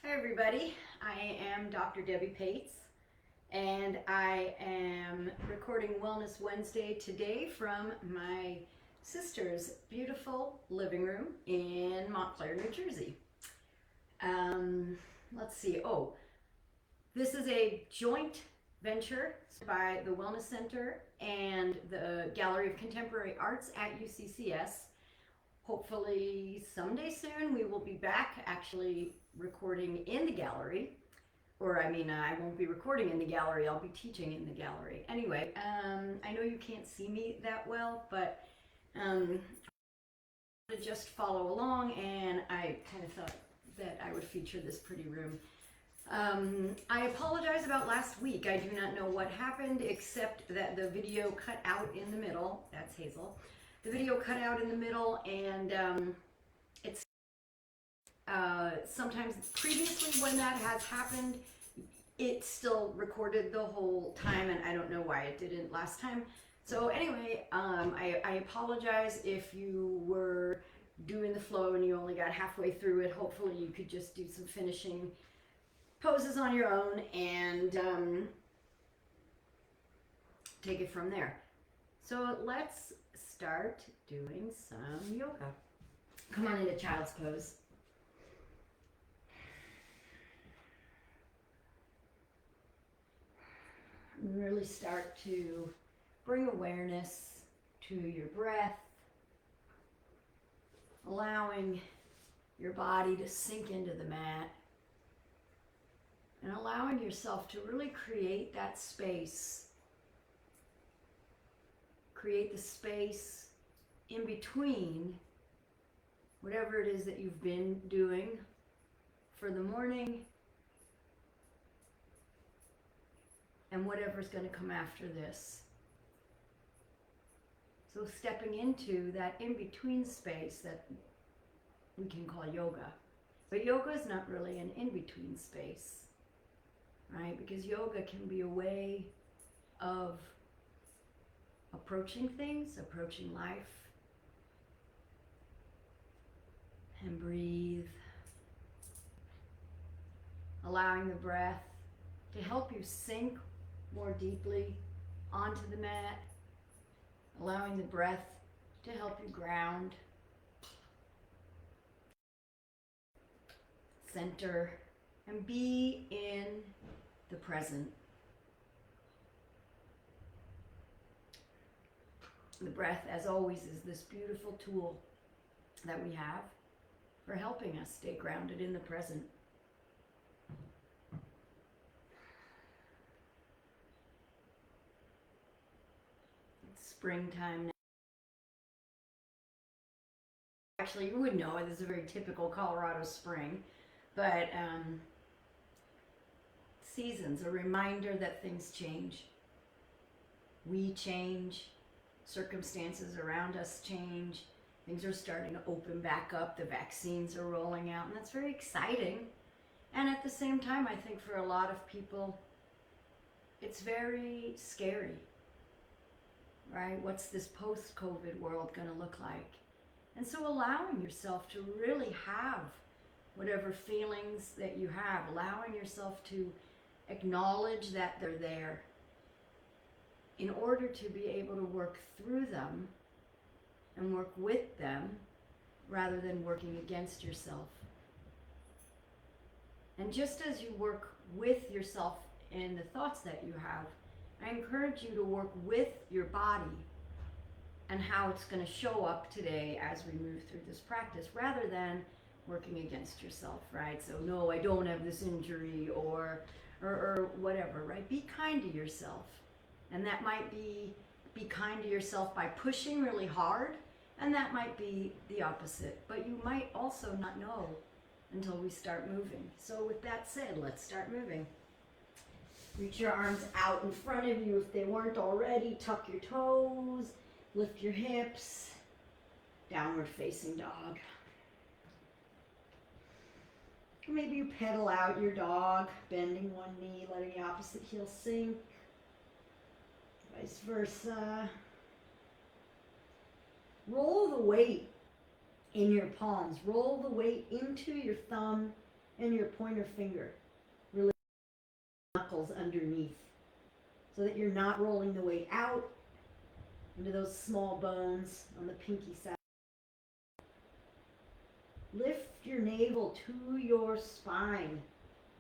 Hi everybody, I am Dr. Debbie Pates and I am recording Wellness Wednesday today from my sister's beautiful living room in Montclair, New Jersey. Let's see, this is a joint venture by the Wellness Center and the Gallery of Contemporary Arts at UCCS. Hopefully someday soon we will be back actually recording in the gallery. I won't be recording in the gallery, I'll be teaching in the gallery. Anyway, I know you can't see me that well, but just follow along, and I kind of thought that I would feature this pretty room. I apologize about last week. I do not know what happened except that the video cut out in the middle. That's Hazel. The video cut out in the middle, and it's sometimes previously when that has happened, it still recorded the whole time, and I don't know why it didn't last time. So anyway, I apologize if you were doing the flow and you only got halfway through it. Hopefully you could just do some finishing poses on your own and take it from there. So let's start doing some yoga. Come on into child's pose. And really start to bring awareness to your breath, allowing your body to sink into the mat, and allowing yourself to really create that space. Create the space in between whatever it is that you've been doing for the morning and whatever's going to come after this. So stepping into that in-between space that we can call yoga. But yoga is not really an in-between space, right? Because yoga can be a way of approaching things, approaching life. And breathe. Allowing the breath to help you sink more deeply onto the mat. Allowing the breath to help you ground. Center and be in the present. The breath, as always, is this beautiful tool that we have for helping us stay grounded in the present. It's springtime now. Actually, you would know this is a very typical Colorado spring, but seasons, a reminder that things change. We change. Circumstances around us change. Things are starting to open back up. The vaccines are rolling out, and that's very exciting. And at the same time, I think for a lot of people, it's very scary, right? What's this post-COVID world going to look like? And so allowing yourself to really have whatever feelings that you have, allowing yourself to acknowledge that they're there, in order to be able to work through them and work with them rather than working against yourself. And just as you work with yourself in the thoughts that you have, I encourage you to work with your body and how it's going to show up today as we move through this practice rather than working against yourself, right? So no, I don't have this injury or whatever, right? Be kind to yourself. And that might be kind to yourself by pushing really hard, and that might be the opposite. But you might also not know until we start moving. So with that said, let's start moving. Reach your arms out in front of you if they weren't already. Tuck your toes, lift your hips, downward facing dog. Maybe you pedal out your dog, bending one knee, letting the opposite heel sink. Vice versa. Roll the weight in your palms. Roll the weight into your thumb and your pointer finger. Really knuckles underneath so that you're not rolling the weight out into those small bones on the pinky side. Lift your navel to your spine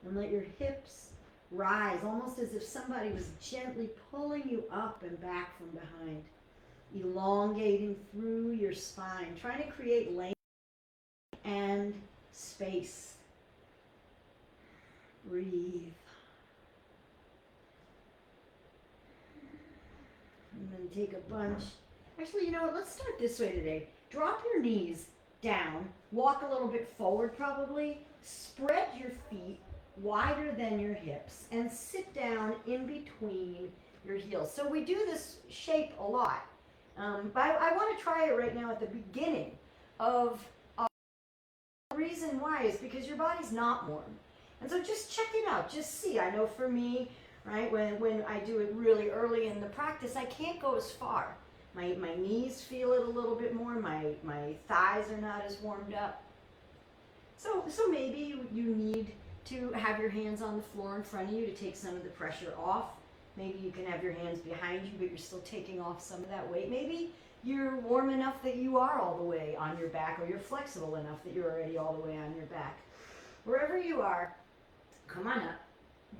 and let your hips rise, almost as if somebody was gently pulling you up and back from behind. Elongating through your spine, trying to create length and space. Breathe. And then take a bunch. Actually, you know what? Let's start this way today. Drop your knees down. Walk a little bit forward probably. Spread your feet wider than your hips and sit down in between your heels. So we do this shape a lot. But I want to try it right now at the beginning of the reason why is because your body's not warm. And so just check it out. Just see. I know for me, right, when I do it really early in the practice, I can't go as far. My knees feel it a little bit more. My thighs are not as warmed up. So maybe you need to have your hands on the floor in front of you to take some of the pressure off. Maybe you can have your hands behind you, but you're still taking off some of that weight. Maybe you're warm enough that you are all the way on your back, or you're flexible enough that you're already all the way on your back. Wherever you are, come on up.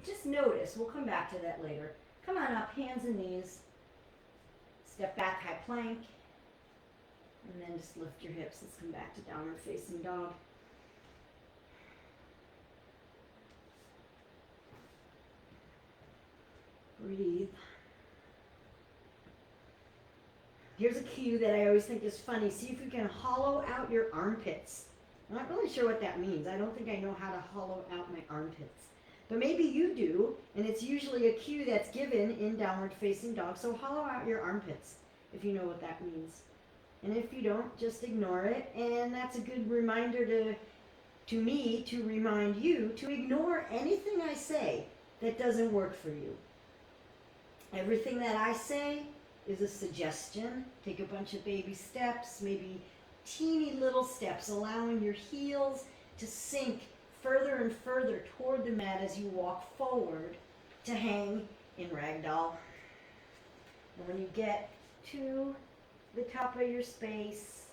Just notice. We'll come back to that later. Come on up, hands and knees. Step back, high plank. And then just lift your hips. Let's come back to downward facing dog. Breathe. Here's a cue that I always think is funny. See if you can hollow out your armpits. I'm not really sure what that means. I don't think I know how to hollow out my armpits. But maybe you do, and it's usually a cue that's given in downward facing dog. So hollow out your armpits if you know what that means. And if you don't, just ignore it. And that's a good reminder to me to remind you to ignore anything I say that doesn't work for you. Everything that I say is a suggestion. Take a bunch of baby steps, maybe teeny little steps, allowing your heels to sink further and further toward the mat as you walk forward to hang in ragdoll. And when you get to the top of your space,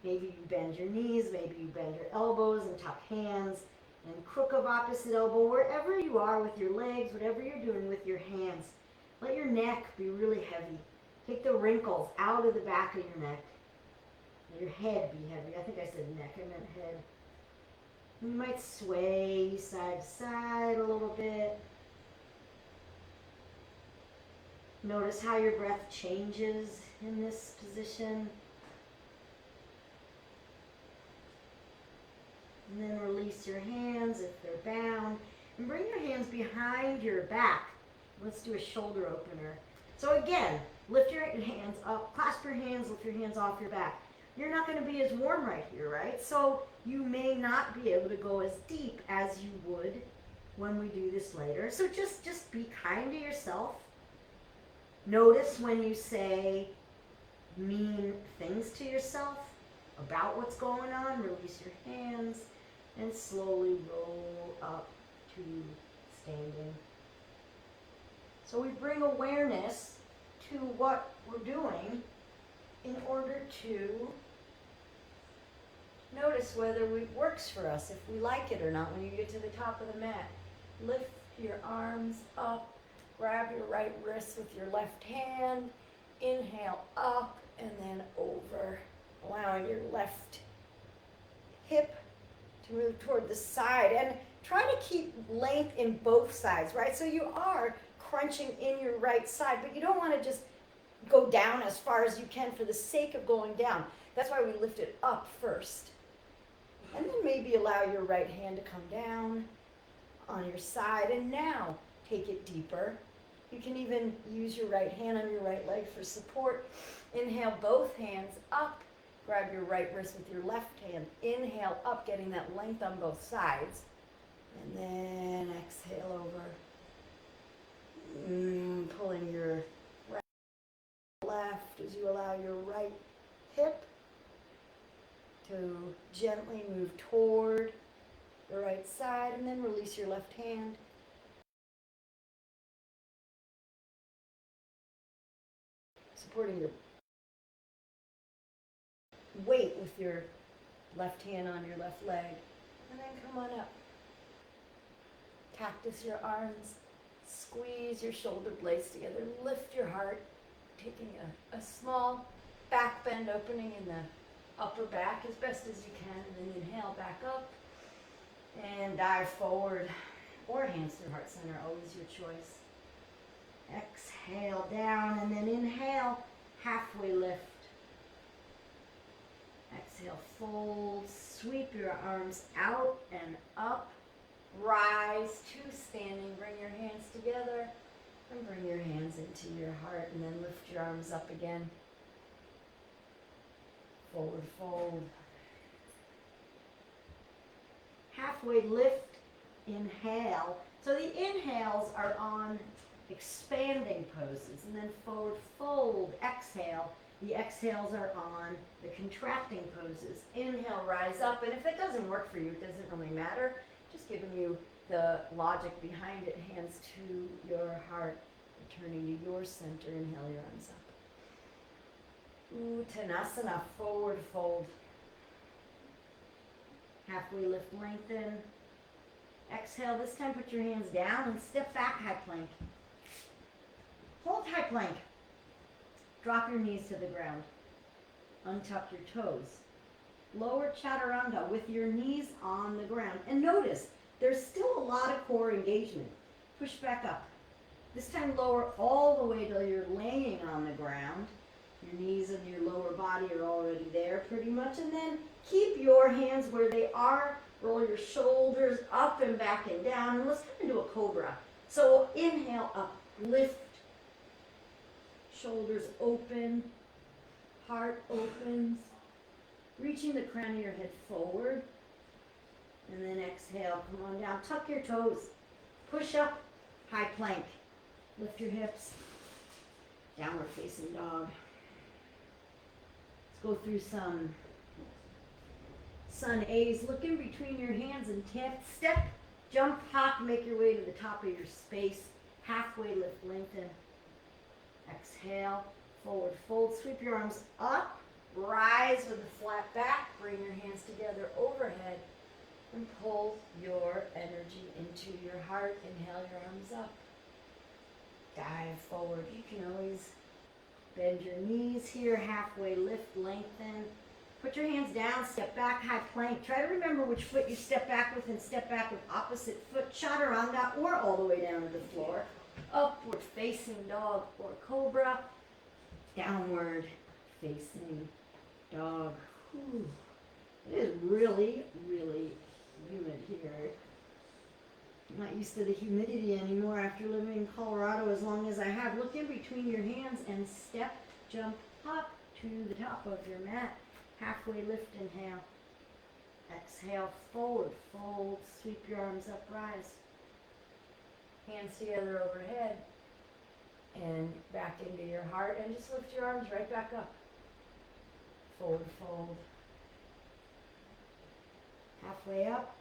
maybe you bend your knees, maybe you bend your elbows and tuck hands, and crook of opposite elbow, wherever you are with your legs, whatever you're doing with your hands. Let your neck be really heavy. Take the wrinkles out of the back of your neck. Let your head be heavy. I think I said neck, I meant head. You might sway side to side a little bit. Notice how your breath changes in this position. And then release your hands if they're bound. And bring your hands behind your back. Let's do a shoulder opener. So again, lift your hands up, clasp your hands, lift your hands off your back. You're not going to be as warm right here, right? So you may not be able to go as deep as you would when we do this later. So just be kind to yourself. Notice when you say mean things to yourself about what's going on. Release your hands and slowly roll up to standing. So we bring awareness to what we're doing in order to notice whether it works for us, if we like it or not. When you get to the top of the mat, lift your arms up, grab your right wrist with your left hand, inhale up and then over, allowing your left hip to move toward the side, and try to keep length in both sides, right? So you are crunching in your right side, but you don't want to just go down as far as you can for the sake of going down. That's why we lift it up first. And then maybe allow your right hand to come down on your side, and now take it deeper. You can even use your right hand on your right leg for support. Inhale, both hands up. Grab your right wrist with your left hand. Inhale up, getting that length on both sides. And then exhale over. Pulling your right left as you allow your right hip to gently move toward the right side, and then release your left hand. Supporting your weight with your left hand on your left leg. And then come on up. Cactus your arms. Squeeze your shoulder blades together. Lift your heart. Taking a small back bend opening in the upper back as best as you can. And then inhale back up. And dive forward. Or hands through heart center. Always your choice. Exhale down. And then inhale. Halfway lift. Exhale, fold, sweep your arms out and up, rise to standing, bring your hands together, and bring your hands into your heart, and then lift your arms up again. Forward fold. Halfway lift, inhale. So the inhales are on expanding poses, and then forward fold, exhale. The exhales are on the contracting poses. Inhale, rise up, and if that doesn't work for you, it doesn't really matter. Just giving you the logic behind it. Hands to your heart, returning to your center. Inhale your arms up. Uttanasana, forward fold. Halfway lift, lengthen. Exhale, this time put your hands down and step back, high plank. Hold high plank. Drop your knees to the ground. Untuck your toes. Lower chaturanga with your knees on the ground. And notice, there's still a lot of core engagement. Push back up. This time lower all the way till you're laying on the ground. Your knees and your lower body are already there pretty much. And then keep your hands where they are. Roll your shoulders up and back and down. And let's come into a cobra. So inhale up, lift. Shoulders open, heart opens, reaching the crown of your head forward, and then exhale, come on down, tuck your toes, push up, high plank, lift your hips, downward facing dog. Let's go through some sun A's. Look in between your hands and step, jump, hop, make your way to the top of your space, halfway lift, lengthen. Exhale, forward fold, sweep your arms up, rise with a flat back, bring your hands together overhead, and pull your energy into your heart. Inhale your arms up, dive forward. You can always bend your knees here, halfway lift, lengthen. Put your hands down, step back, high plank. Try to remember which foot you step back with and step back with opposite foot, chaturanga, or all the way down to the floor. Upward facing dog or cobra. Downward facing dog. Whew. It is really, really humid here. I'm not used to the humidity anymore after living in Colorado as long as I have. Look in between your hands and step, jump, hop to the top of your mat. Halfway lift, inhale. Exhale, forward fold, sweep your arms up, rise. Hands together overhead and back into your heart, and just lift your arms right back up. Forward fold. Halfway up.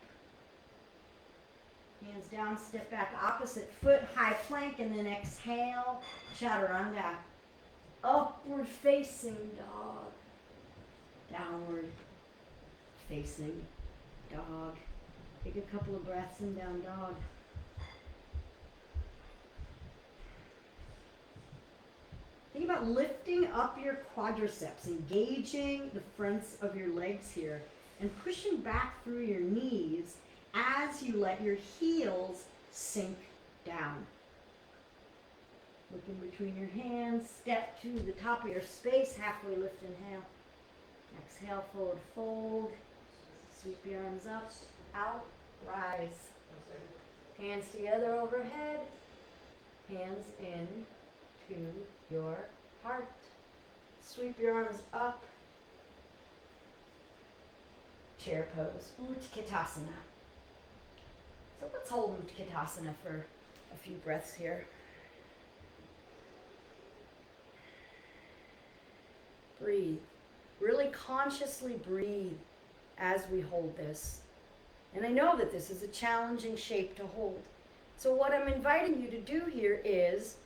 Hands down, step back, opposite foot, high plank, and then exhale, chaturanga. Upward facing dog. Downward facing dog. Take a couple of breaths in down dog. Think about lifting up your quadriceps, engaging the fronts of your legs here, and pushing back through your knees as you let your heels sink down. Look in between your hands, step to the top of your space, halfway lift, inhale. Exhale, forward fold, sweep your arms up, out, rise. Hands together overhead, hands in to your heart. Sweep your arms up. Chair pose, Utkatasana. So let's hold Utkatasana for a few breaths here. Breathe. Really consciously breathe as we hold this. And I know that this is a challenging shape to hold. So what I'm inviting you to do here is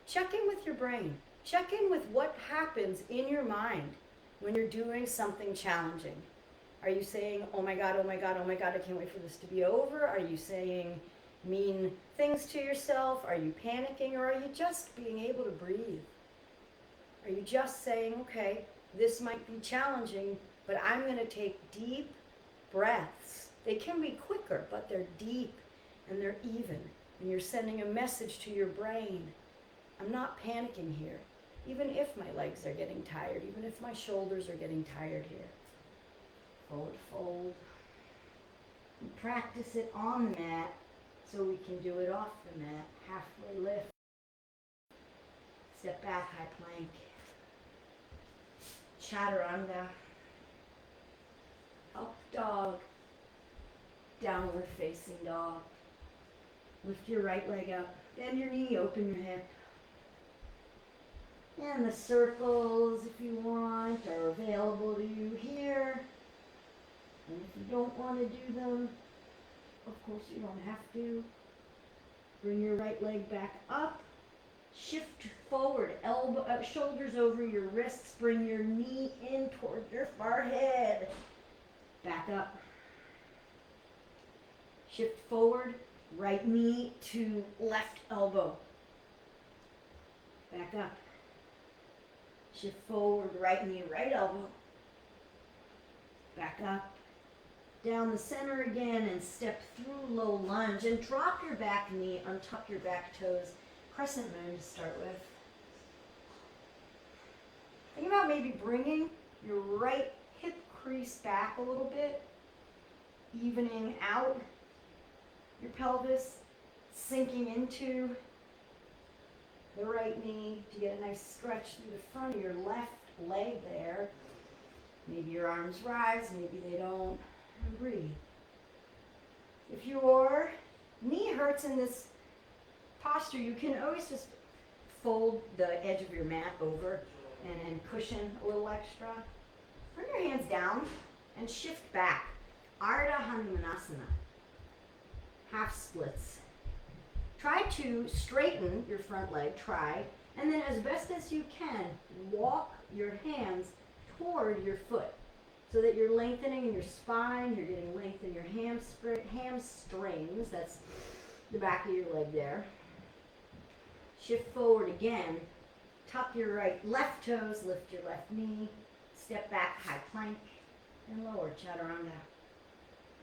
check in with your brain. Check in with what happens in your mind when you're doing something challenging. Are you saying, oh my God, oh my God, oh my God, I can't wait for this to be over? Are you saying mean things to yourself? Are you panicking, or are you just being able to breathe? Are you just saying, okay, this might be challenging, but I'm going to take deep breaths. They can be quicker, but they're deep and they're even. And you're sending a message to your brain. I'm not panicking here, even if my legs are getting tired, even if my shoulders are getting tired here. Forward fold. And practice it on the mat so we can do it off the mat. Halfway lift. Step back, high plank. Chaturanga. Up dog. Downward facing dog. Lift your right leg up. Bend your knee, open your hip. And the circles, if you want, are available to you here. And if you don't want to do them, of course you don't have to. Bring your right leg back up. Shift forward, shoulders over your wrists. Bring your knee in toward your forehead. Back up. Shift forward, right knee to left elbow. Back up. Shift forward, right knee, right elbow. Back up. Down the center again and step through low lunge. And drop your back knee, untuck your back toes. Crescent Moon to start with. Think about maybe bringing your right hip crease back a little bit. Evening out your pelvis. Sinking into the right knee to get a nice stretch through the front of your left leg there. Maybe your arms rise, maybe they don't. And breathe. If your knee hurts in this posture, you can always just fold the edge of your mat over and cushion a little extra. Bring your hands down and shift back. Hanumanasana. Half splits. Try to straighten your front leg, and then as best as you can, walk your hands toward your foot so that you're lengthening your spine, you're getting length in your hamstrings, that's the back of your leg there. Shift forward again, tuck your left toes, lift your left knee, step back, high plank, and lower, chaturanga.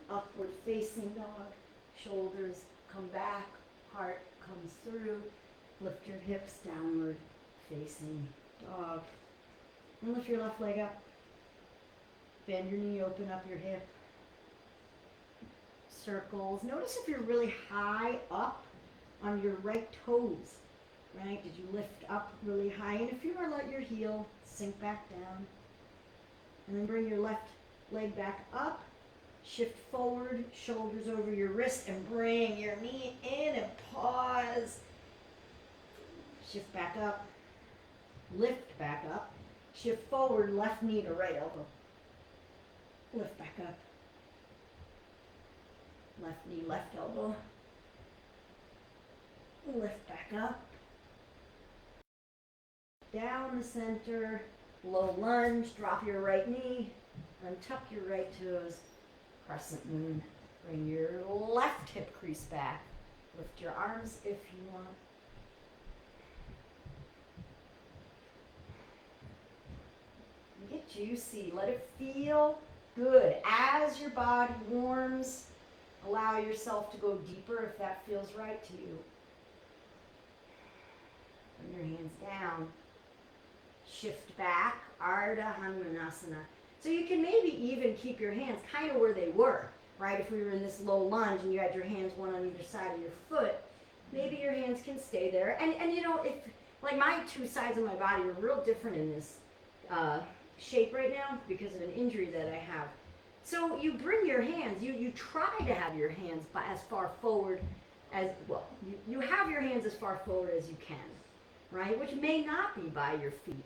Upward facing dog, shoulders come back, heart comes through, lift your hips, downward facing dog. And lift your left leg up. Bend your knee, open up your hip. Circles. Notice if you're really high up on your right toes, right? Did you lift up really high? And if you are, let your heel sink back down. And then bring your left leg back up. Shift forward, shoulders over your wrist, and bring your knee in and pause. Shift back up. Lift back up. Shift forward, left knee to right elbow. Lift back up. Left knee, left elbow. Lift back up. Down the center, low lunge, drop your right knee, untuck your right toes. Crescent Moon. Bring your left hip crease back. Lift your arms if you want. Get juicy. Let it feel good. As your body warms, allow yourself to go deeper if that feels right to you. Bring your hands down. Shift back. Ardha Hanumanasana. So you can maybe even keep your hands kind of where they were, right? If we were in this low lunge and you had your hands one on either side of your foot, maybe your hands can stay there. And you know, if like my two sides of my body are real different in this shape right now because of an injury that I have. So you bring your hands, you try to have your hands as far forward as, well, you have your hands as far forward as you can, right? Which may not be by your feet.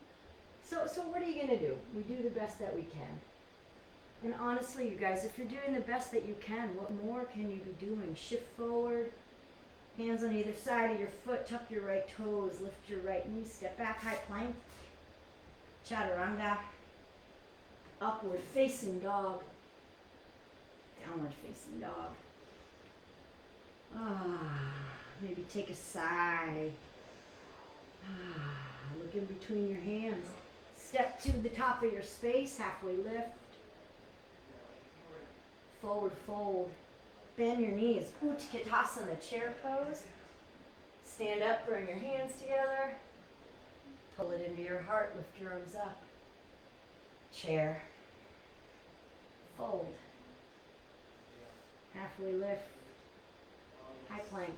So what are you going to do? We do the best that we can. And honestly, you guys, if you're doing the best that you can, what more can you be doing? Shift forward, hands on either side of your foot, tuck your right toes, lift your right knee, step back, high plank, chaturanga, upward facing dog, downward facing dog. Maybe take a sigh. Look in between your hands. Step to the top of your space, halfway lift. Forward fold. Bend your knees. Utkatasana, chair pose. Stand up, bring your hands together. Pull it into your heart, lift your arms up. Chair. Fold. Halfway lift. High plank.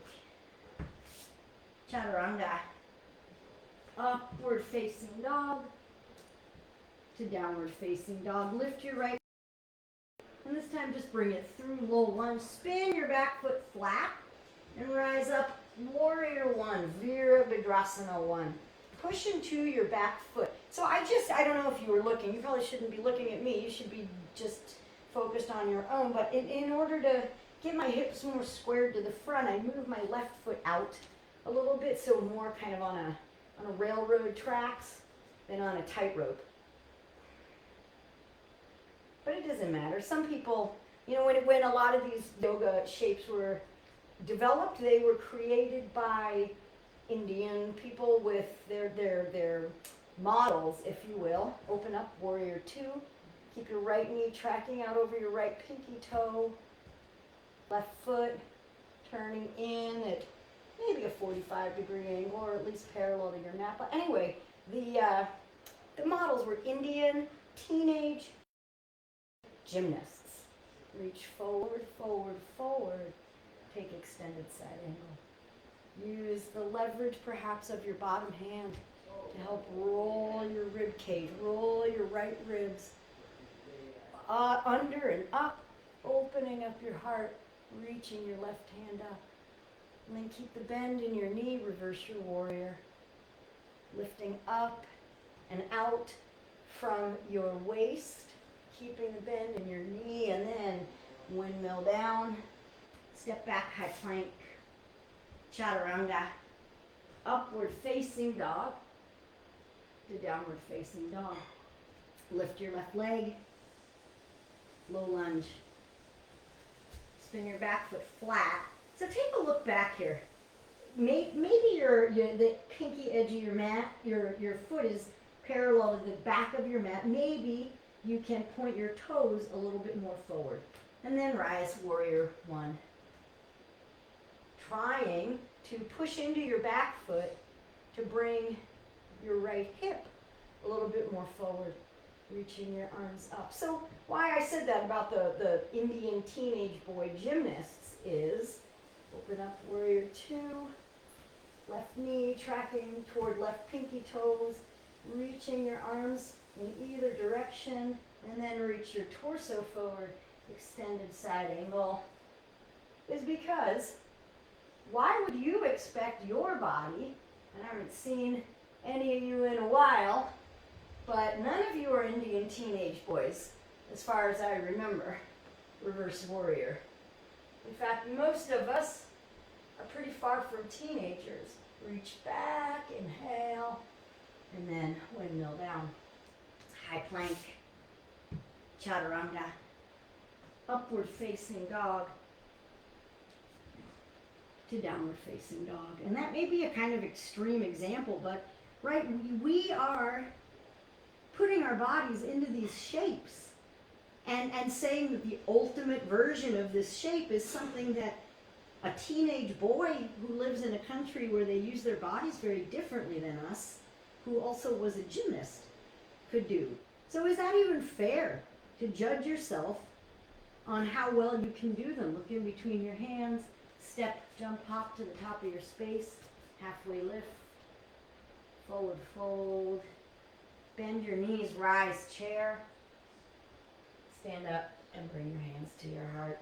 Chaturanga. Upward facing dog to downward facing dog. Lift your right, and this time just bring it through low lunge. Spin your back foot flat and rise up. Warrior one, Virabhadrasana one. Push into your back foot. So I don't know if you were looking. You probably shouldn't be looking at me. You should be just focused on your own. But in order to get my hips more squared to the front, I move my left foot out a little bit, so more kind of on a railroad tracks than on a tightrope. But it doesn't matter. Some people, when a lot of these yoga shapes were developed, they were created by Indian people with their models, if you will. Open up, warrior two. Keep your right knee tracking out over your right pinky toe. Left foot turning in at maybe a 45-degree angle, or at least parallel to your mat. But anyway, the models were Indian teenage gymnasts. Reach forward, forward, forward. Take extended side angle. Use the leverage perhaps of your bottom hand to help roll your rib cage, roll your right ribs under and up, opening up your heart, reaching your left hand up. And then keep the bend in your knee, reverse your warrior. Lifting up and out from your waist, keeping the bend in your knee, and then windmill down. Step back, high plank, chaturanga, upward facing dog to downward facing dog. Lift your left leg, low lunge. Spin your back foot flat. So take a look back here. Maybe the pinky edge of your mat, your foot is parallel to the back of your mat. Maybe you can point your toes a little bit more forward. And then rise, warrior one. Trying to push into your back foot to bring your right hip a little bit more forward, reaching your arms up. So why I said that about the Indian teenage boy gymnasts is, open up, warrior two, left knee tracking toward left pinky toes, reaching your arms in either direction, and then reach your torso forward, extended side angle, is because why would you expect your body, and I haven't seen any of you in a while, but none of you are Indian teenage boys, as far as I remember, reverse warrior. In fact, most of us are pretty far from teenagers. Reach back, inhale, and then windmill down. High plank, chaturanga, upward facing dog to downward facing dog. And that may be a kind of extreme example, but right, we are putting our bodies into these shapes and saying that the ultimate version of this shape is something that a teenage boy who lives in a country where they use their bodies very differently than us, who also was a gymnast, could do. So is that even fair to judge yourself on how well you can do them? Look in between your hands, step, jump, hop to the top of your space, halfway lift, forward fold, bend your knees, rise, chair, stand up and bring your hands to your heart.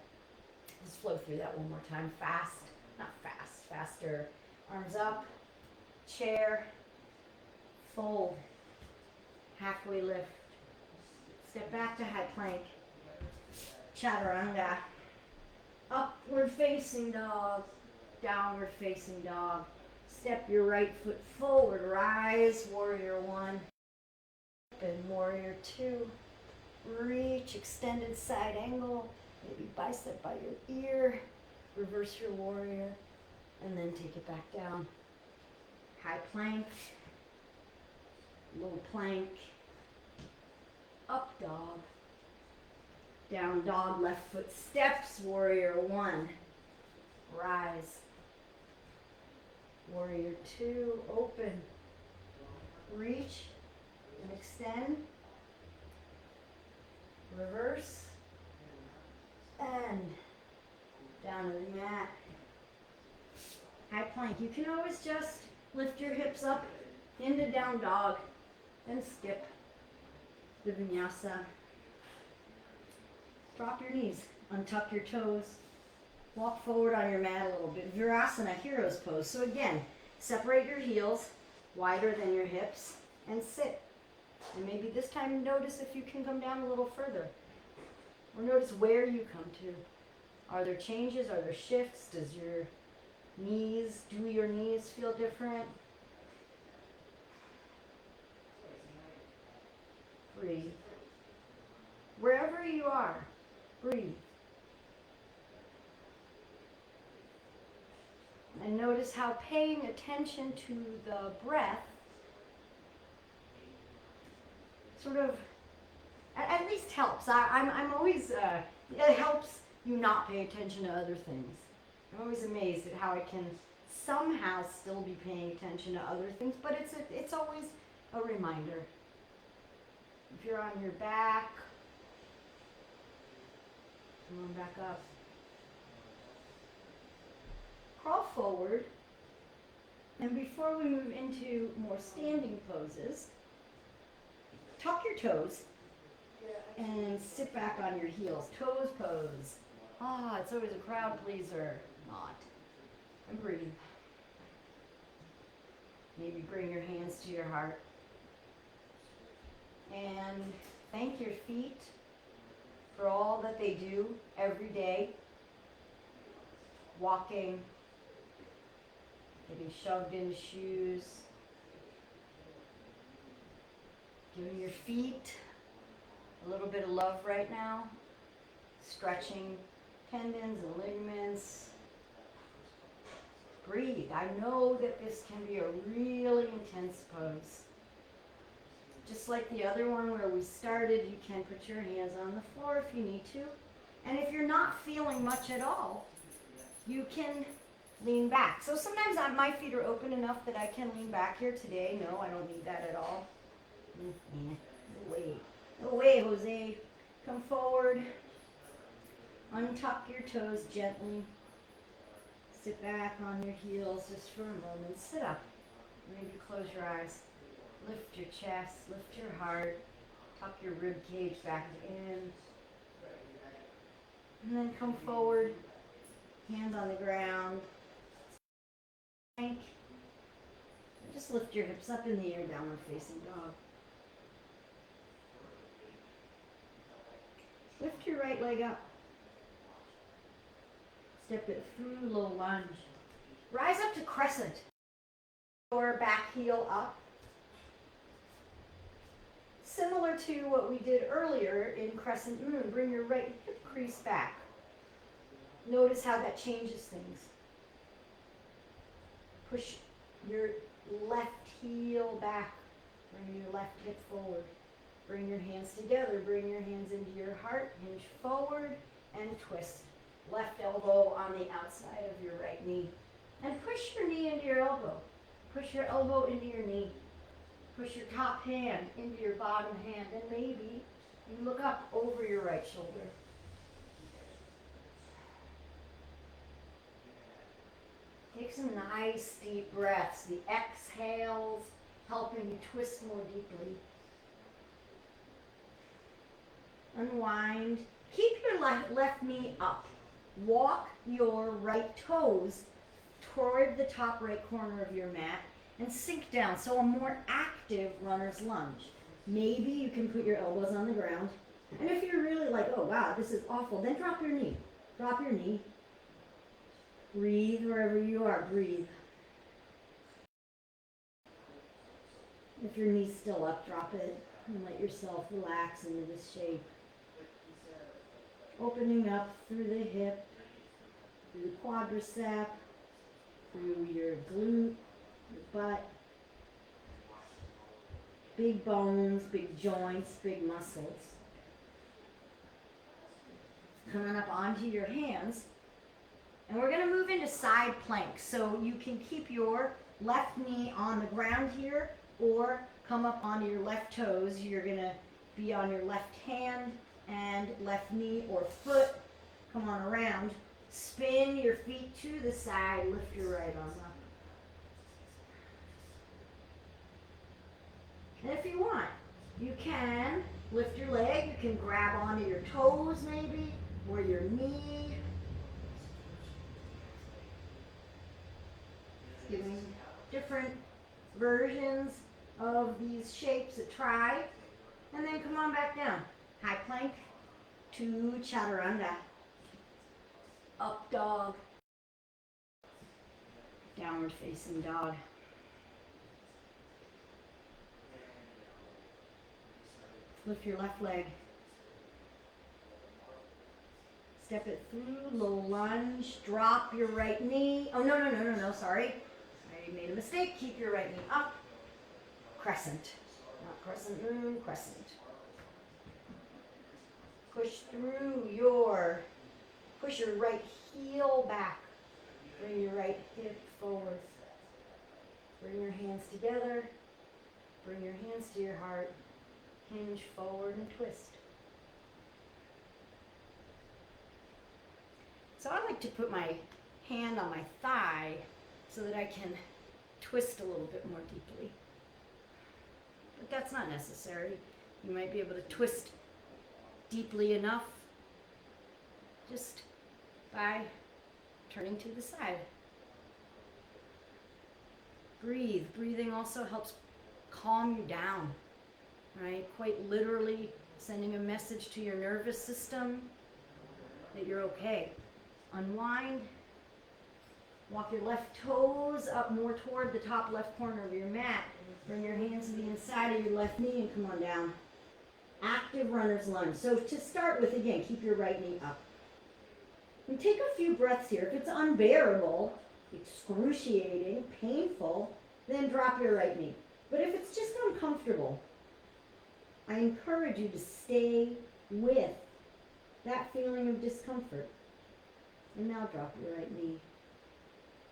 Let's flow through that one more time. Fast, not fast, faster. Arms up, chair, fold, halfway lift. Step back to high plank, Chaturanga. Upward facing dog. Downward facing dog. Step your right foot forward. Rise, warrior one. Open, warrior two. Reach, extended side angle. Maybe bicep by your ear. Reverse your warrior. And then take it back down. High plank. Low plank. Up dog. Down dog, left foot steps. Warrior one. Rise. Warrior two, open. Reach and extend. Reverse. And down to the mat. High plank. You can always just lift your hips up into down dog and skip the vinyasa. Drop your knees, untuck your toes, walk forward on your mat a little bit. Virasana, hero's pose. So again, separate your heels wider than your hips and sit. And maybe this time notice if you can come down a little further. Or notice where you come to. Are there changes? Are there shifts? Do your knees feel different? Breathe. Wherever you are, breathe. And notice how paying attention to the breath sort of at least helps. I'm always, it helps you not pay attention to other things. I'm always amazed at how I can somehow still be paying attention to other things, but it's always a reminder. If you're on your back, come on back up. Crawl forward, and before we move into more standing poses, tuck your toes and sit back on your heels. Toes pose. It's always a crowd pleaser. Not. And breathe. Maybe bring your hands to your heart. And thank your feet for all that they do every day. Walking, getting shoved into shoes, giving your feet a little bit of love right now, stretching tendons and ligaments. Breathe. I know that this can be a really intense pose. Just like the other one where we started, you can put your hands on the floor if you need to. And if you're not feeling much at all, you can lean back. So sometimes my feet are open enough that I can lean back here. Today, no, I don't need that at all. No way. No way, Jose. Come forward. Untuck your toes gently. Sit back on your heels just for a moment. Sit up. Maybe close your eyes. Lift your chest, lift your heart. Tuck your rib cage back in. And then come forward. Hands on the ground. Plank. Just lift your hips up in the air, downward facing dog. Lift your right leg up. Step it through low lunge. Rise up to crescent. Or back heel up. Similar to what we did earlier in Crescent Moon. Bring your right hip crease back. Notice how that changes things. Push your left heel back. Bring your left hip forward. Bring your hands together. Bring your hands into your heart. Hinge forward and twist. Left elbow on the outside of your right knee. And push your knee into your elbow. Push your elbow into your knee. Push your top hand into your bottom hand. And maybe you look up over your right shoulder. Take some nice deep breaths. The exhales helping you twist more deeply. Unwind. Keep your left knee up. Walk your right toes toward the top right corner of your mat and sink down. So a more active runner's lunge. Maybe you can put your elbows on the ground And if you're really like, oh wow, this is awful, then drop your knee. Drop your knee. Breathe wherever you are, breathe. If your knee's still up, drop it and let yourself relax into this shape. Opening up through the hip, through the quadricep, through your glute, your butt. Big bones, big joints, big muscles. Coming up onto your hands. And we're going to move into side plank. So you can keep your left knee on the ground here or come up onto your left toes. You're going to be on your left hand and left knee or foot. Come on around. Spin your feet to the side. Lift your right arm up. And if you want, you can lift your leg. You can grab onto your toes maybe or your knee. Giving different versions of these shapes a try. And then come on back down. High plank to chaturanga. Up dog. Downward facing dog. Lift your left leg. Step it through, low lunge. Drop your right knee. Oh, no, sorry. I made a mistake. Keep your right knee up. Crescent. Not crescent moon, crescent. Push your right heel back. Bring your right hip forward. Bring your hands together. Bring your hands to your heart. Hinge forward and twist. So I like to put my hand on my thigh so that I can twist a little bit more deeply. But that's not necessary. You might be able to twist deeply enough just by turning to the side. Breathe. Breathing also helps calm you down, right? Quite literally sending a message to your nervous system that you're okay. Unwind. Walk your left toes up more toward the top left corner of your mat. Bring your hands to the inside of your left knee and come on down. Active runner's lunge. So to start with, again, keep your right knee up. And take a few breaths here. If it's unbearable, excruciating, painful, then drop your right knee. But if it's just uncomfortable, I encourage you to stay with that feeling of discomfort. And now drop your right knee.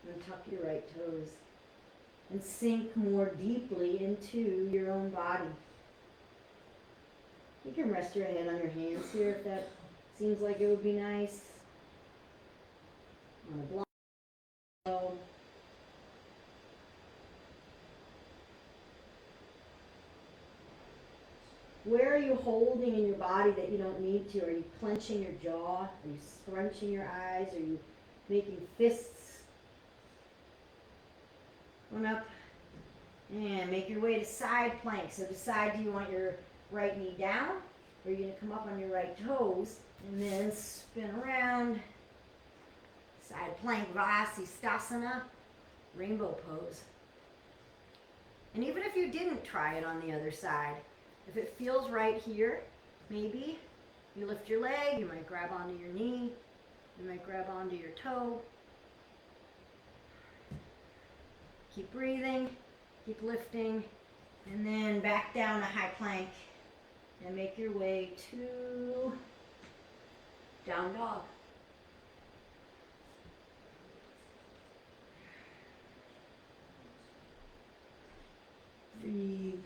And tuck your right toes. And sink more deeply into your own body. You can rest your head on your hands here if that seems like it would be nice. On a block. Where are you holding in your body that you don't need to? Are you clenching your jaw? Are you scrunching your eyes? Are you making fists? One up and make your way to side plank. So decide, do you want your right knee down or are you going to come up on your right toes and then spin around? Side plank, Asana, rainbow pose. And even if you didn't try it on the other side, if it feels right here, maybe you lift your leg, you might grab onto your knee, you might grab onto your toe. Keep breathing, keep lifting, and then back down to high plank and make your way to down dog. Breathe.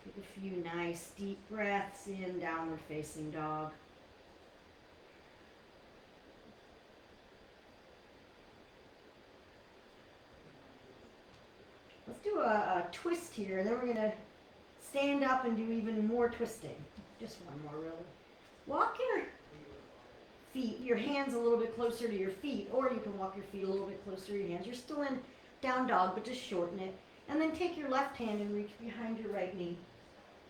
Take a few nice deep breaths in, downward facing dog. Let's do a twist here, and then we're going to stand up and do even more twisting. Just one more, really. Walk your feet, your hands a little bit closer to your feet, or you can walk your feet a little bit closer to your hands. You're still in down dog, but just shorten it. And then take your left hand and reach behind your right knee.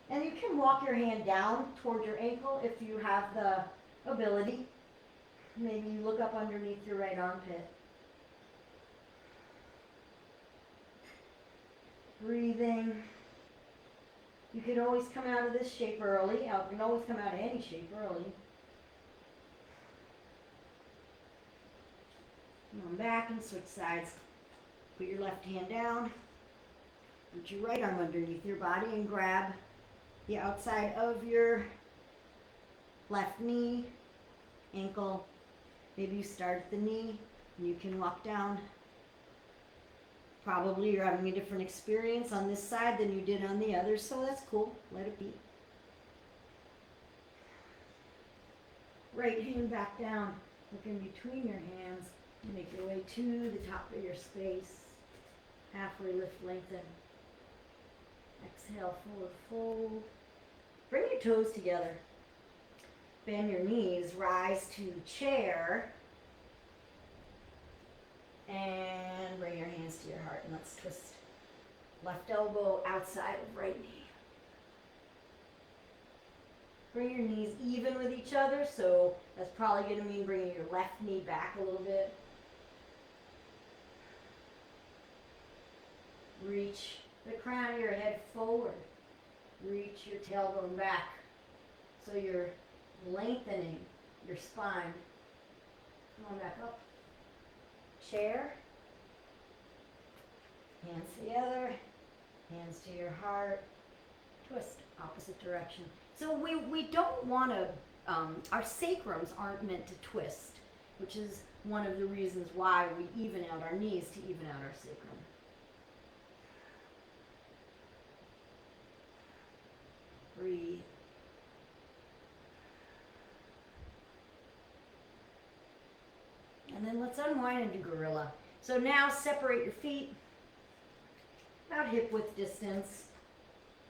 And you can can walk your hand down toward your ankle if you have the ability. Maybe you look up underneath your right armpit. Breathing. You can always come out of this shape early. You can always come out of any shape early. Come on back and switch sides. Put your left hand down. Put your right arm underneath your body and grab the outside of your left knee, ankle. Maybe you start at the knee and you can walk down. Probably you're having a different experience on this side than you did on the other, so that's cool. Let it be. Right hand back down. Look in between your hands. Make your way to the top of your space. Halfway lift, lengthen. Exhale, forward fold. Bring your toes together. Bend your knees, rise to chair. And bring your hands to your heart and let's twist left elbow outside of right knee. Bring your knees even with each other, so that's probably going to mean bringing your left knee back a little bit. Reach the crown of your head forward. Reach your tailbone back. So you're lengthening your spine. Come on back up. Chair. Hands together. Hands to your heart. Twist opposite direction. So we don't want to, our sacrums aren't meant to twist, which is one of the reasons why we even out our knees to even out our sacrum. Breathe. And then let's unwind and do gorilla. So now separate your feet, about hip width distance.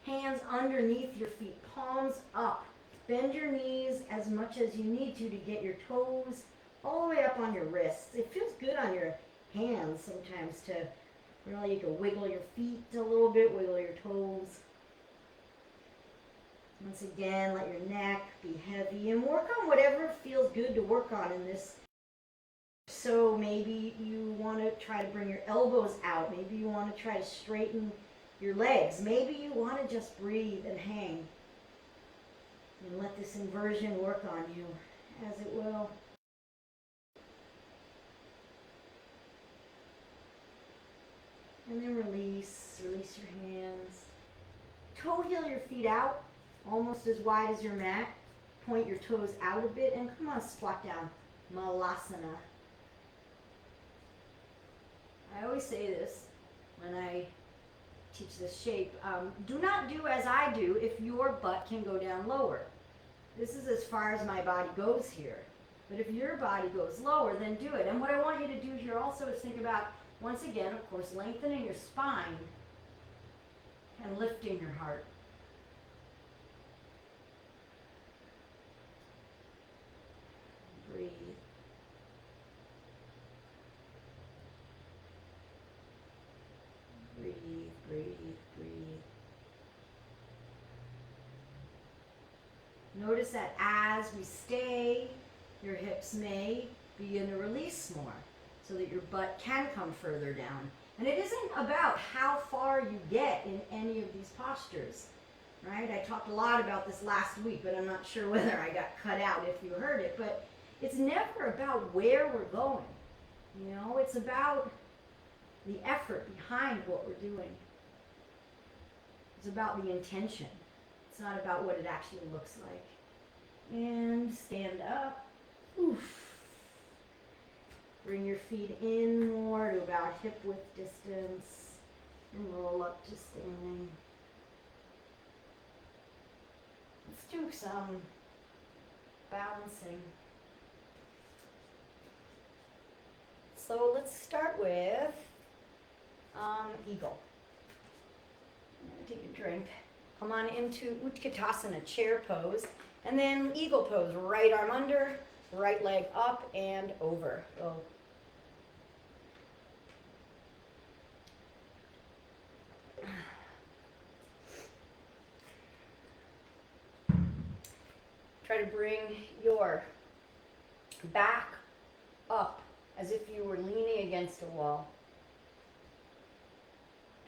Hands underneath your feet, palms up. Bend your knees as much as you need to get your toes all the way up on your wrists. It feels good on your hands sometimes to really, you can wiggle your feet a little bit, wiggle your toes. Once again, let your neck be heavy and work on whatever feels good to work on in this. So maybe you want to try to bring your elbows out. Maybe you want to try to straighten your legs. Maybe you want to just breathe and hang. And let this inversion work on you as it will. And then release your hands. Toe heel your feet out, almost as wide as your mat. Point your toes out a bit and come on, squat down. Malasana. I always say this when I teach this shape. Do not do as I do if your butt can go down lower. This is as far as my body goes here. But if your body goes lower, then do it. And what I want you to do here also is think about, once again, of course, lengthening your spine and lifting your heart. Breathe. Breathe, breathe, breathe. Notice that as we stay, your hips may begin to release more so that your butt can come further down. And it isn't about how far you get in any of these postures, right? I talked a lot about this last week, but I'm not sure whether I got cut out if you heard it. But it's never about where we're going. You know, it's about the effort behind what we're doing. It's about the intention. It's not about what it actually looks like. And stand up. Oof. Bring your feet in more to about hip width distance. And roll up to standing. Let's do some balancing. So let's start with eagle. I'm going to take a drink. Come on into Utkatasana, chair pose. And then eagle pose, right arm under, right leg up and over. Go. Try to bring your back up as if you were leaning against a wall.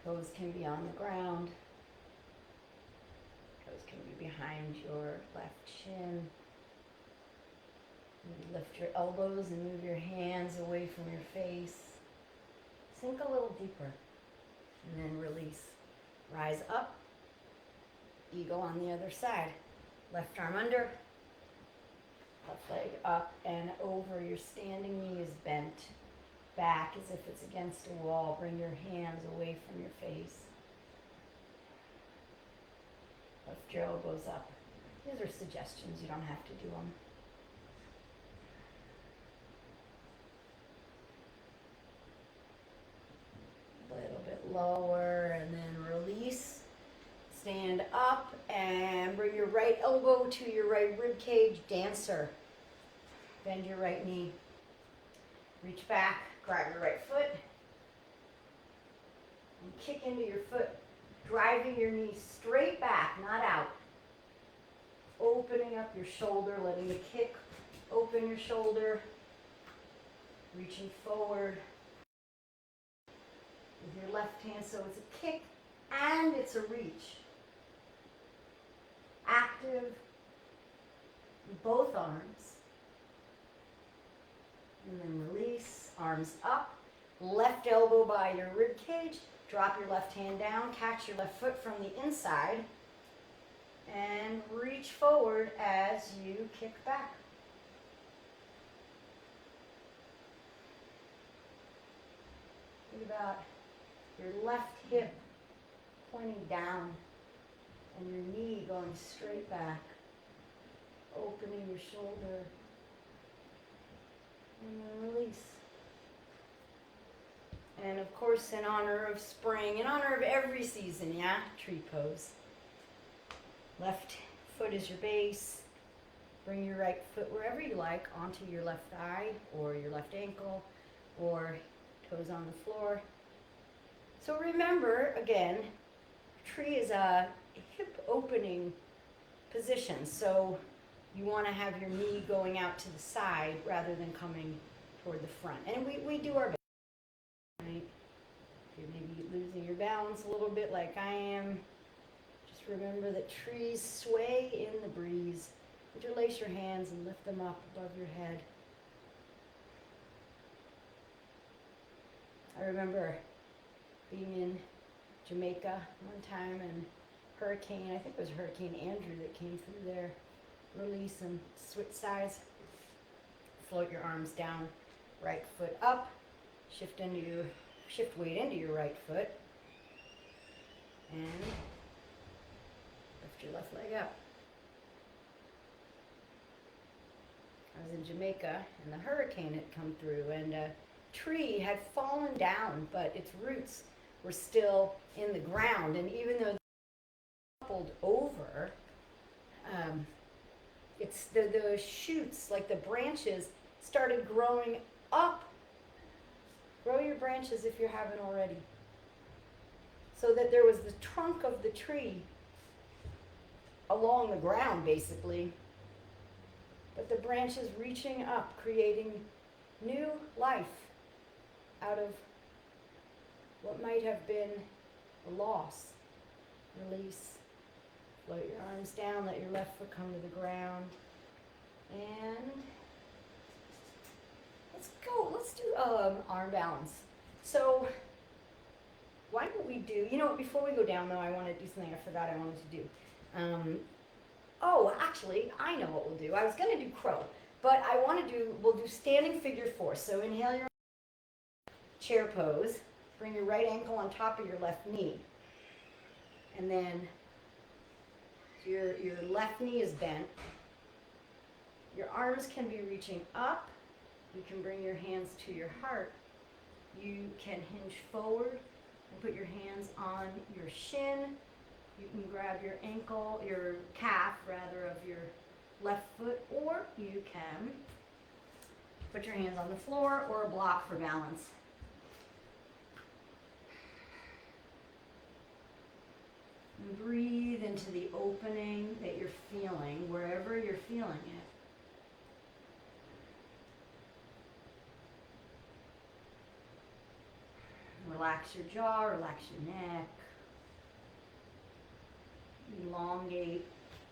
Toes can be on the ground. Toes can be behind your left shin. Maybe lift your elbows and move your hands away from your face. Sink a little deeper. And then release. Rise up. Eagle on the other side. Left arm under. Left leg up and over. Your standing knee is bent back as if it's against a wall. Bring your hands away from your face. Lift your elbows up. These are suggestions. You don't have to do them. A little bit lower and then release. Stand up and bring your right elbow to your right rib cage, dancer. Bend your right knee. Reach back, grab your right foot, and kick into your foot, driving your knee straight back, not out. Opening up your shoulder, letting the kick open your shoulder, reaching forward with your left hand. So it's a kick and it's a reach. Active in both arms. And then release, arms up, left elbow by your rib cage, drop your left hand down, catch your left foot from the inside, and reach forward as you kick back. Think about your left hip pointing down and your knee going straight back, opening your shoulder, and then release. And of course, in honor of spring, in honor of every season, yeah, tree pose. Left foot is your base. Bring your right foot wherever you like, onto your left thigh or your left ankle or toes on the floor. So remember, again, tree is a hip opening position. So you want to have your knee going out to the side rather than coming toward the front. And we do our best, right? If you're maybe losing your balance a little bit like I am, just remember that trees sway in the breeze. Interlace your hands and lift them up above your head. I remember being in Jamaica one time and hurricane, I think it was Hurricane Andrew that came through there. Release and switch sides. Float your arms down, right foot up. Shift weight into your right foot. And lift your left leg up. I was in Jamaica and the hurricane had come through and a tree had fallen down, but its roots were still in the ground. And even though they toppled over, it's the shoots, like the branches, started growing up. Grow your branches if you haven't already. So that there was the trunk of the tree along the ground, basically. But the branches reaching up, creating new life out of what might have been a loss. Release. Float your arms down, let your left foot come to the ground. And let's go. Let's do arm balance. So why don't we do, before we go down though, I want to do something I forgot I wanted to do. Actually, I know what we'll do. I was going to do crow, but we'll do standing figure four. So inhale your chair pose. Bring your right ankle on top of your left knee. And then your left knee is bent. Your arms can be reaching up. You can bring your hands to your heart. You can hinge forward and put your hands on your shin. You can grab your ankle, your calf rather, of your left foot, or you can put your hands on the floor or a block for balance. And breathe into the opening that you're feeling, wherever you're you're feeling it. Relax your jaw, relax your neck. Elongate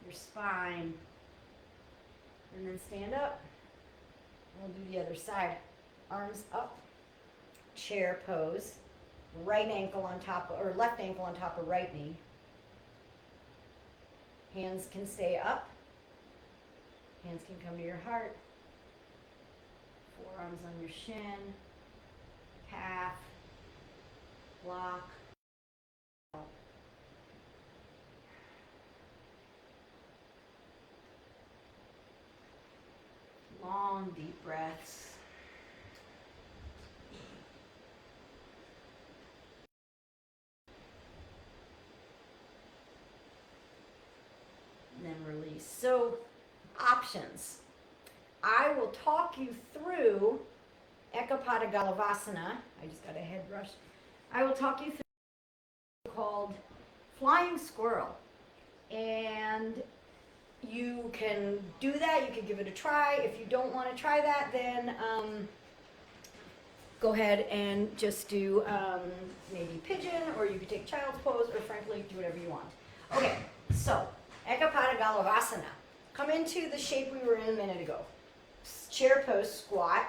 your spine. And then stand up. We'll do the other side. Arms up. Chair pose. Right ankle on top, or left ankle on top of right knee. Hands can stay up. Hands can come to your heart. Forearms on your shin. Calf. Block. Long, deep breaths. And then release. So, options. I will talk you through Echapata Galavasana. I just got a head rush. I will talk you through called Flying Squirrel. And you can do that. You can give it a try. If you don't want to try that, then go ahead and just do maybe pigeon, or you could take child's pose, or frankly, do whatever you want. Okay, so Echapata Galavasana. Come into the shape we were in a minute ago. Chair pose, squat,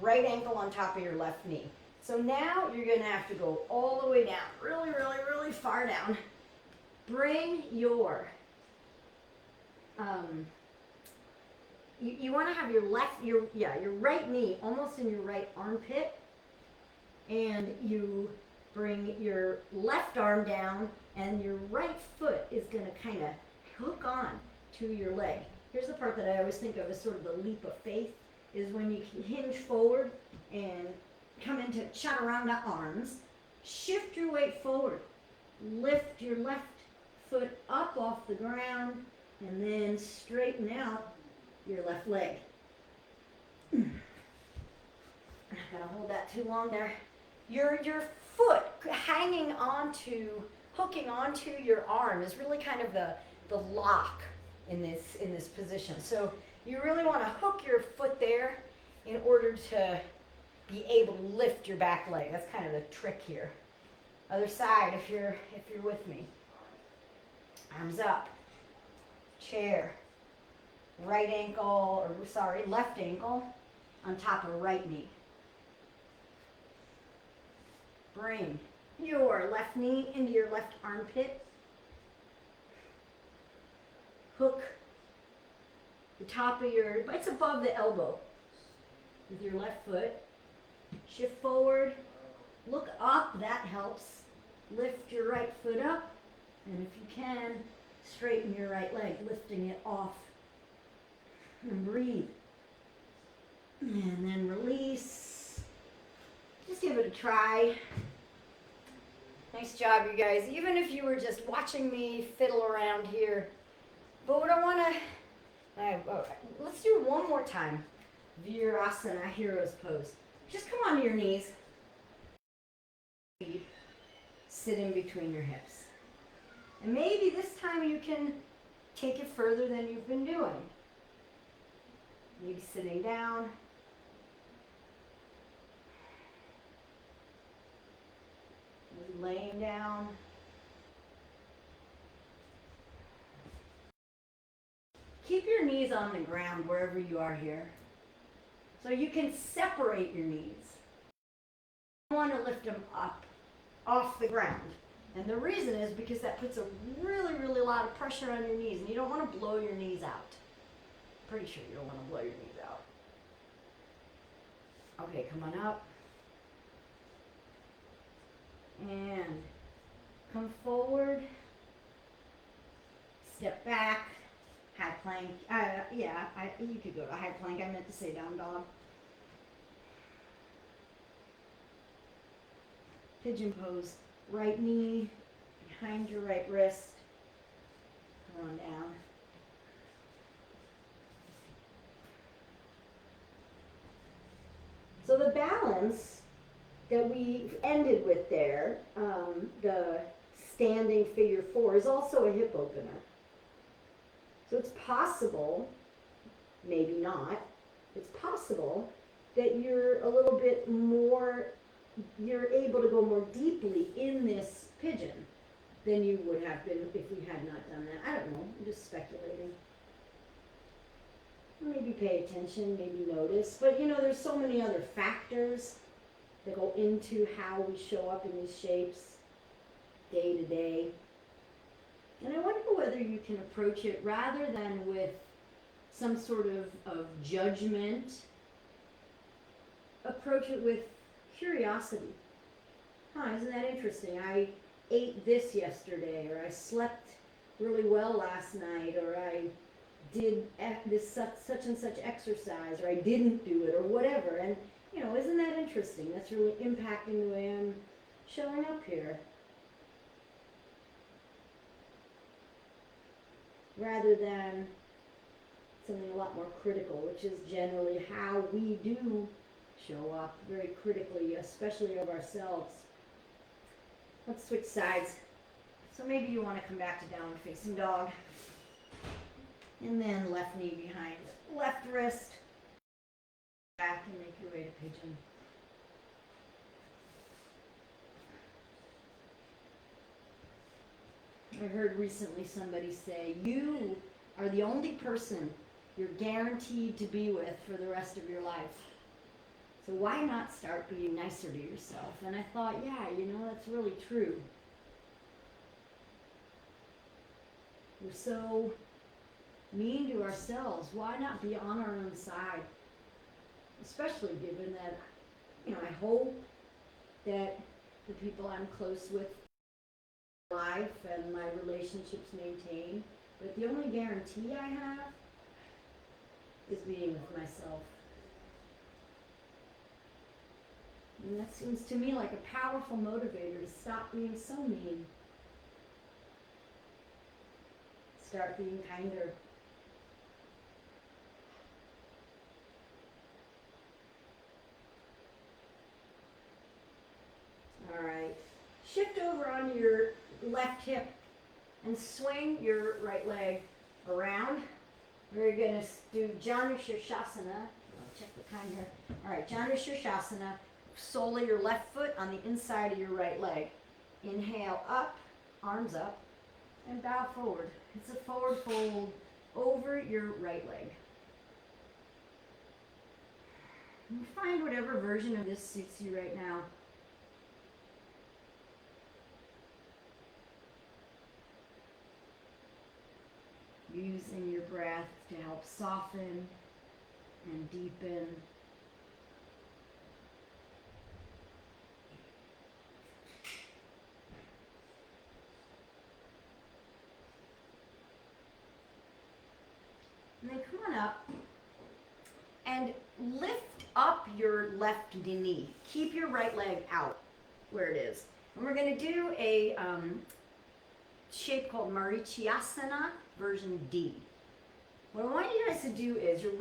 right ankle on top of your left knee. So now you're going to have to go all the way down, really, really, really far down. Bring your, you want to have your right knee almost in your right armpit, and you bring your left arm down, and your right foot is going to kind of hook on to your leg. Here's the part that I always think of as sort of the leap of faith, is when you hinge forward and come into chaturanga arms, shift your weight forward, lift your left foot up off the ground, and then straighten out your left leg. I'm not gonna hold that too long there. Your foot hanging onto, hooking onto your arm is really kind of the lock in this position. So you really want to hook your foot there in order to be able to lift your back leg. That's kind of the trick here. Other side, if you're with me. Arms up. Chair. Left ankle on top of right knee. Bring your left knee into your left armpit. Hook the top of it's above the elbow with your left foot. Shift forward, look up, that helps. Lift your right foot up, and if you can, straighten your right leg, lifting it off. And breathe. And then release. Just give it a try. Nice job, you guys. Even if you were just watching me fiddle around here. But what I want to, let's do one more time. Virasana, hero's pose. Just come onto your knees. Sit in between your hips. And maybe this time you can take it further than you've been doing. Maybe sitting down. Maybe laying down. Keep your knees on the ground wherever you are here. So you can separate your knees. You want to lift them up off the ground. And the reason is because that puts a really, really lot of pressure on your knees, and you don't want to blow your knees out. Pretty sure you don't want to blow your knees out. Okay, come on up. And come forward. Step back. High plank. You could go to high plank. I meant to say down dog. Pigeon pose. Right knee behind your right wrist. Come on down. So the balance that we ended with there, the standing figure four, is also a hip opener. So it's possible maybe not. It's possible that you're a little bit more, you're able to go more deeply in this pigeon than you would have been if we had not done that. I don't know, I'm just speculating. Maybe pay attention, maybe notice. But you know, there's so many other factors that go into how we show up in these shapes day to day. And I wonder whether you can approach it rather than with some sort of judgment, approach it with curiosity. Isn't that interesting? I ate this yesterday, or I slept really well last night, or I did this such and such exercise, or I didn't do it, or whatever. And, you know, isn't that interesting? That's really impacting the way I'm showing up here. Rather than something a lot more critical, which is generally how we do show up, very critically, especially of ourselves. Let's switch sides. So maybe you want to come back to downward facing dog. And then left knee behind left wrist. Back and make your way to pigeon. I heard recently somebody say, you are the only person you're guaranteed to be with for the rest of your life. So why not start being nicer to yourself? And I thought, yeah, you know, that's really true. We're so mean to ourselves. Why not be on our own side? Especially given that, you know, I hope that the people I'm close with life and my relationships maintain. But the only guarantee I have is being with myself. And that seems to me like a powerful motivator to stop being so mean. Start being kinder. All right. Shift over onto your left hip and swing your right leg around. We're going to do Janu Shirshasana. I'll check the time here. All right, Janu Shirshasana. Solely your left foot on the inside of your right leg. Inhale up, arms up, and bow forward. It's a forward fold over your right leg. And find whatever version of this suits you right now. Using your breath to help soften and deepen. And then come on up and lift up your left knee. Keep your right leg out where it is. And we're going to do a shape called Marichyasana version D. What I want you guys to do is your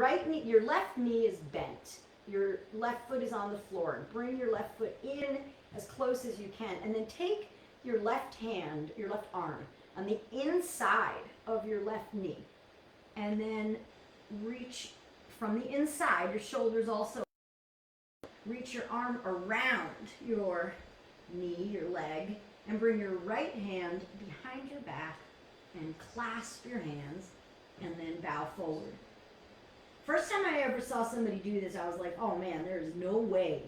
left knee is bent. Your left foot is on the floor. Bring your left foot in as close as you can. And then take your left hand, your left arm, on the inside of your left knee. And then reach from the inside, your shoulders also. Reach your arm around your knee, your leg, and bring your right hand behind your back and clasp your hands and then bow forward. First time I ever saw somebody do this, I was like, oh man, there is no way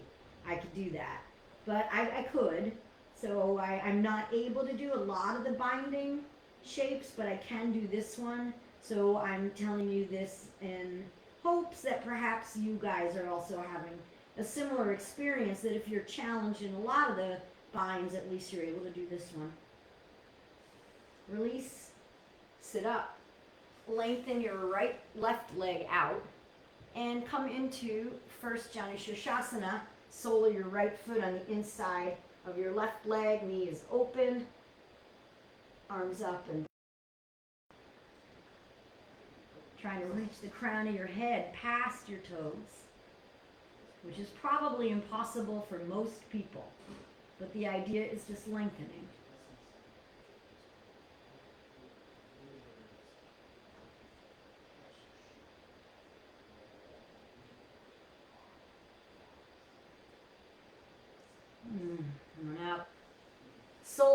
I could do that. But I could. So I'm not able to do a lot of the binding shapes, but I can do this one. So I'm telling you this in hopes that perhaps you guys are also having a similar experience, that if you're challenged in a lot of the binds, at least you're able to do this one. Release, sit up, lengthen your left leg out, and come into first Janu Shirshasana, sole of your right foot on the inside of your left leg, knee is open, arms up and trying to reach the crown of your head past your toes, which is probably impossible for most people, but the idea is just lengthening.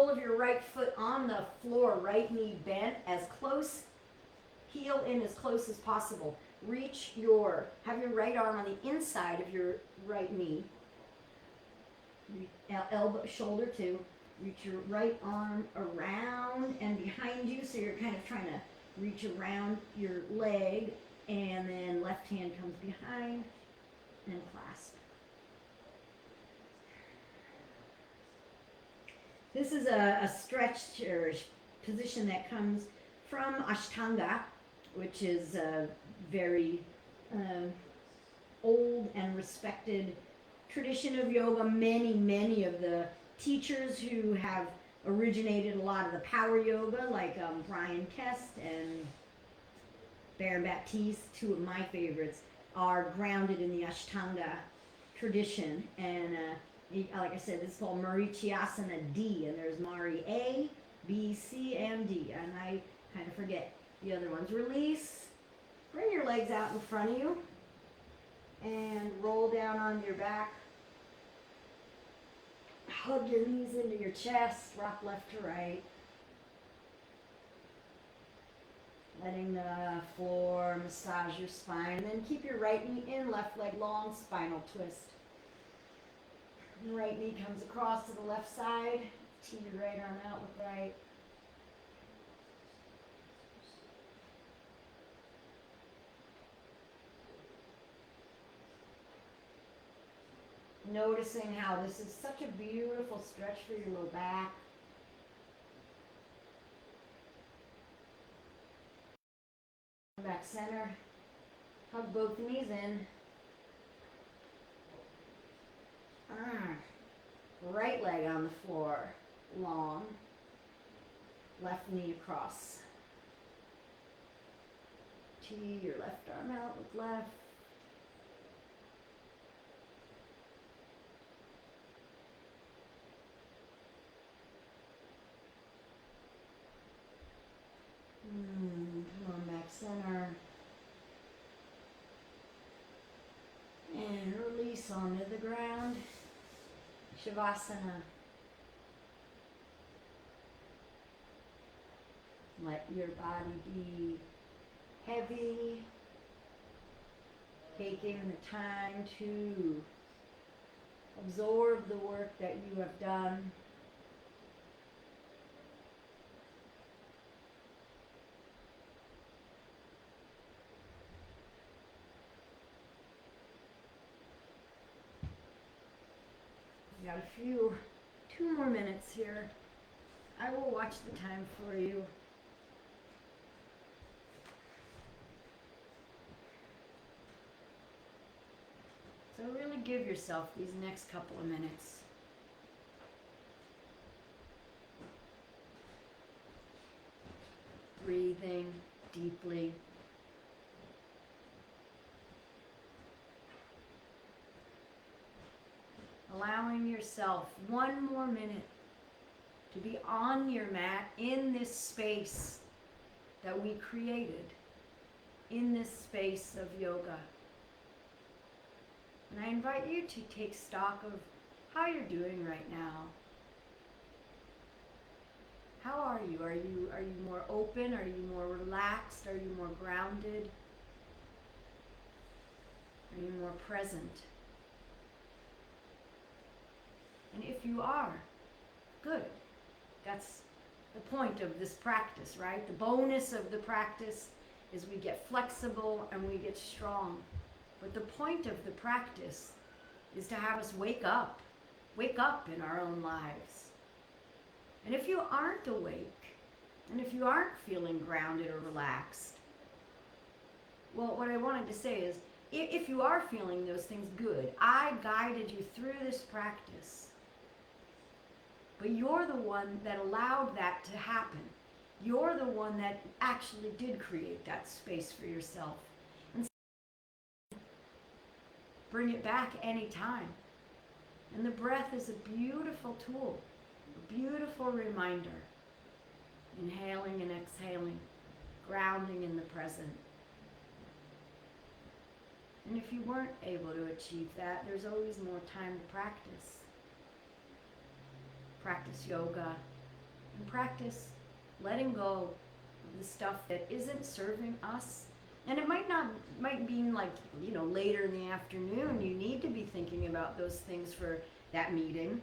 sole of your right foot on the floor, right knee bent, as close, heel in as close as possible. Have your right arm on the inside of your right knee, elbow, shoulder too. Reach your right arm around and behind you, so you're kind of trying to reach around your leg, and then left hand comes behind and clasp. This is a stretch or position that comes from Ashtanga, which is a very old and respected tradition of yoga. Many of the teachers who have originated a lot of the power yoga, like Brian Kest and Baron Baptiste, two of my favorites, are grounded in the Ashtanga tradition. And like I said, this is called Marichyasana D, and there's Mari A, B, C, and D, and I kind of forget the other ones. Release, bring your legs out in front of you, and roll down on your back. Hug your knees into your chest, rock left to right. Letting the floor massage your spine, and then keep your right knee in, left leg long, spinal twist. And right knee comes across to the left side, tee your right arm out with right. Noticing how this is such a beautiful stretch for your low back. Back center. Hug both knees in. Right leg on the floor, long. Left knee across. Tee your left arm out with left. Come on, back center. And release onto the ground. Shavasana. Let your body be heavy. Taking the time to absorb the work that you have done. Got two more minutes here. I will watch the time for you. So really give yourself these next couple of minutes. Breathing deeply. Allowing yourself one more minute to be on your mat in this space that we created, in this space of yoga. And I invite you to take stock of how you're doing right now. How are you? Are you more open? Are you more relaxed? Are you more grounded? Are you more present? And if you are, good. That's the point of this practice, right? The bonus of the practice is we get flexible and we get strong. But the point of the practice is to have us wake up in our own lives. And if you aren't awake, and if you aren't feeling grounded or relaxed, well, what I wanted to say is, if you are feeling those things, good. I guided you through this practice. But you're the one that allowed that to happen. You're the one that actually did create that space for yourself. And bring it back anytime. And the breath is a beautiful tool, a beautiful reminder. Inhaling and exhaling, grounding in the present. And if you weren't able to achieve that, there's always more time to practice. Practice yoga, And practice letting go of the stuff that isn't serving us. And it might mean like, later in the afternoon, you need to be thinking about those things for that meeting.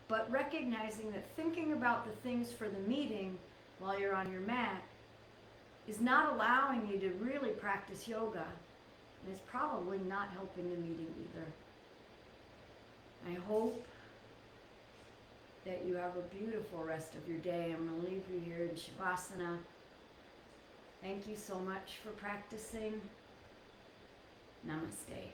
But recognizing that thinking about the things for the meeting while you're on your mat is not allowing you to really practice yoga, and it's probably not helping the meeting either. I hope that you have a beautiful rest of your day. I'm going to leave you here in Shavasana. Thank you so much for practicing. Namaste.